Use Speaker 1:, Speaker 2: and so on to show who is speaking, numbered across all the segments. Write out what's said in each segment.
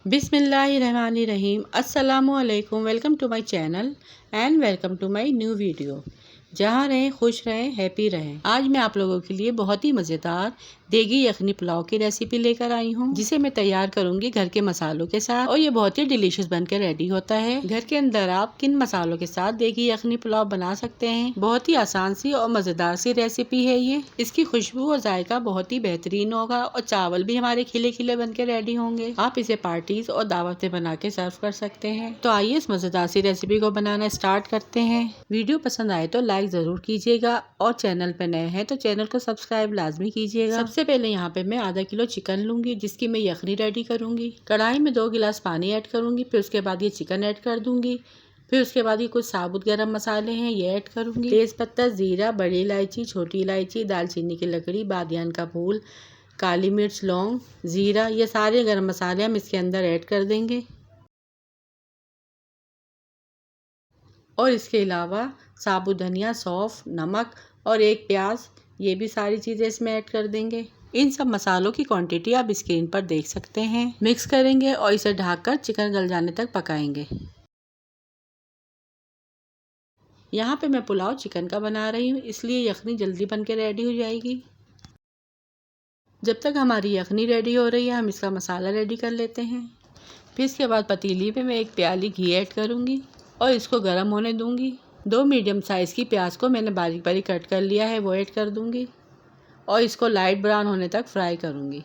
Speaker 1: बिस्मिल्लाहिर्रहमानिर्रहीम। अस्सलामुअलैकुम। Welcome to my channel and welcome to my new video. जहाँ रहें खुश रहें, हैप्पी रहें। आज मैं आप लोगों के लिए बहुत ही मज़ेदार देगी यखनी पुलाव की रेसिपी लेकर आई हूँ, जिसे मैं तैयार करूंगी घर के मसालों के साथ और ये बहुत ही डिलीशियस बनकर रेडी होता है। घर के अंदर आप किन मसालों के साथ देगी यखनी पुलाव बना सकते हैं। बहुत ही आसान सी और मज़ेदार सी रेसिपी है ये। इसकी खुशबू और जायका बहुत ही बेहतरीन होगा और चावल भी हमारे खिले खिले बन के रेडी होंगे। आप इसे पार्टीज और दावत में बना के सर्व कर सकते हैं। तो आइए इस मज़ेदार सी रेसिपी को बनाना स्टार्ट करते हैं। वीडियो पसंद आए तो लाइक जरूर कीजिएगा और चैनल पे नए हैं तो चैनल को सब्सक्राइब लाजमी कीजिएगा। सबसे पहले यहाँ पे मैं आधा किलो चिकन लूंगी, जिसकी मैं यखनी रेडी करूंगी। कढ़ाई में 2 गिलास पानी ऐड करूंगी, फिर उसके बाद ये चिकन ऐड कर दूंगी। फिर उसके बाद ये कुछ साबुत गरम मसाले हैं, ये ऐड करूंगी। तेज पत्ता, जीरा, बड़ी इलायची, छोटी इलायची, दालचीनी की लकड़ी, बादियान का फूल, काली मिर्च, लौंग, जीरा, ये सारे गरम मसाले हम इसके अंदर ऐड कर देंगे। और इसके अलावा साबुत धनिया, सौंफ, नमक और एक प्याज, ये भी सारी चीज़ें इसमें ऐड कर देंगे। इन सब मसालों की क्वांटिटी आप स्क्रीन पर देख सकते हैं। मिक्स करेंगे और इसे ढककर चिकन गल जाने तक पकाएंगे। यहाँ पे मैं पुलाव चिकन का बना रही हूँ, इसलिए यखनी जल्दी बन के रेडी हो जाएगी। जब तक हमारी यखनी रेडी हो रही है, हम इसका मसाला रेडी कर लेते हैं। फिर इसके बाद पतीली पे मैं 1 प्याली घी ऐड करूँगी और इसको गर्म होने दूँगी। 2 मीडियम साइज़ की प्याज को मैंने बारीक बारीक कट कर लिया है, वो ऐड कर दूँगी और इसको लाइट ब्राउन होने तक फ्राई करूँगी।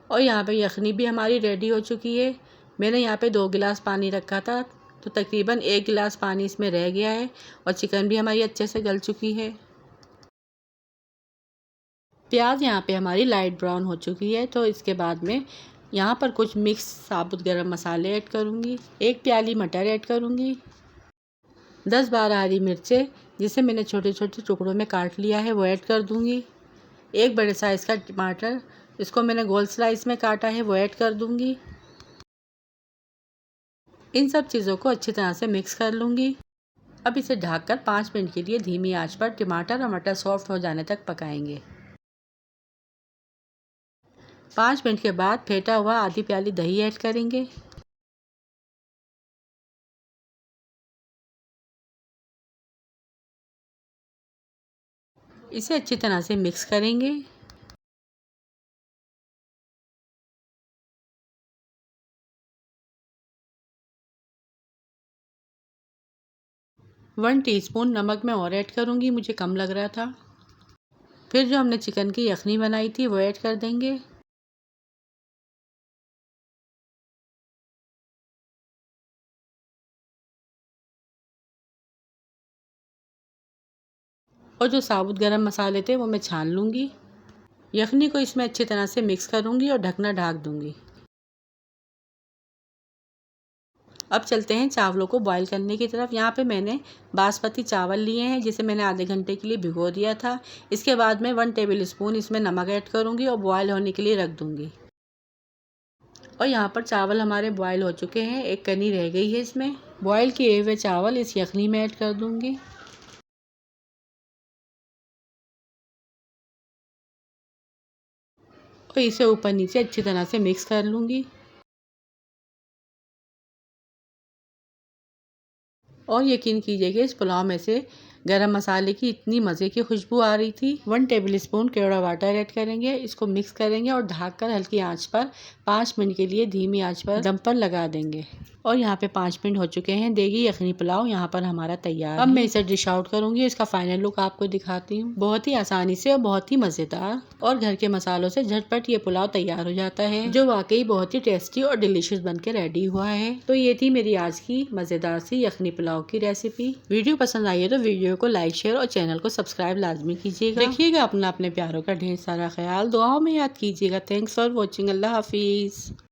Speaker 1: और यहाँ पे यखनी भी हमारी रेडी हो चुकी है। मैंने यहाँ पे 2 गिलास पानी रखा था, तो तकरीबन 1 गिलास पानी इसमें रह गया है और चिकन भी हमारी अच्छे से गल चुकी है। प्याज यहाँ पे हमारी लाइट ब्राउन हो चुकी है, तो इसके बाद में यहाँ पर कुछ मिक्स साबुत गरम मसाले ऐड करूँगी। 1 प्याली मटर ऐड करूँगी। 10-12 हरी मिर्चें, जिसे मैंने छोटे छोटे टुकड़ों में काट लिया है, वो ऐड कर दूँगी। 1 बड़े साइज़ का टमाटर, इसको मैंने गोल स्लाइस में काटा है, वो ऐड कर दूँगी। इन सब चीज़ों को अच्छी तरह से मिक्स कर लूँगी। अब इसे ढककर 5 मिनट के लिए धीमी आंच पर टमाटर और मटर सॉफ्ट हो जाने तक पकाएंगे। 5 मिनट के बाद फेंटा हुआ आधी प्याली दही ऐड करेंगे। इसे अच्छी तरह से मिक्स करेंगे। वन टीस्पून नमक मैं और ऐड करूँगी, मुझे कम लग रहा था। फिर जो हमने चिकन की यखनी बनाई थी, वो ऐड कर देंगे। और जो साबुत गरम मसाले थे, वो मैं छान लूँगी। यखनी को इसमें अच्छी तरह से मिक्स करूँगी और ढकना ढक दूँगी। अब चलते हैं चावलों को बॉईल करने की तरफ। यहाँ पे मैंने बासमती चावल लिए हैं, जिसे मैंने आधे घंटे के लिए भिगो दिया था। इसके बाद मैं 1 टेबल स्पून इसमें नमक ऐड करूँगी और बॉईल होने के लिए रख दूँगी। और यहाँ पर चावल हमारे बॉईल हो चुके हैं, एक कनी रह गई है इसमें। बॉईल किए हुए चावल इस यखनी में ऐड कर दूँगी। और इसे ऊपर नीचे अच्छी तरह से मिक्स कर लूँगी। और यकीन कीजिए कि इस पुलाव में से गरम मसाले की इतनी मज़े की खुशबू आ रही थी। 1 टेबल स्पून केवड़ा वाटर ऐड करेंगे, इसको मिक्स करेंगे और ढककर हल्की आंच पर 5 मिनट के लिए धीमी आंच पर दम पर लगा देंगे। और यहाँ पे 5 मिनट हो चुके हैं। देगी यखनी पुलाव यहाँ पर हमारा तैयार है। अब मैं इसे डिश आउट करूँगी, इसका फाइनल लुक आपको दिखाती हूँ। बहुत ही आसानी से और बहुत ही मज़ेदार और घर के मसालों से झटपट ये पुलाव तैयार हो जाता है, जो वाकई बहुत ही टेस्टी और डिलीशियस बन के रेडी हुआ है। तो ये थी मेरी आज की मज़ेदार सी यखनी पुलाव की रेसिपी। वीडियो पसंद आई है तो वीडियो को लाइक, शेयर और चैनल को सब्सक्राइब लाजमी कीजिएगा। रखिएगा अपने प्यारों का ढेर सारा ख्याल, दुआओं में याद कीजिएगा। Thanks for watching. अल्लाह हाफिज़।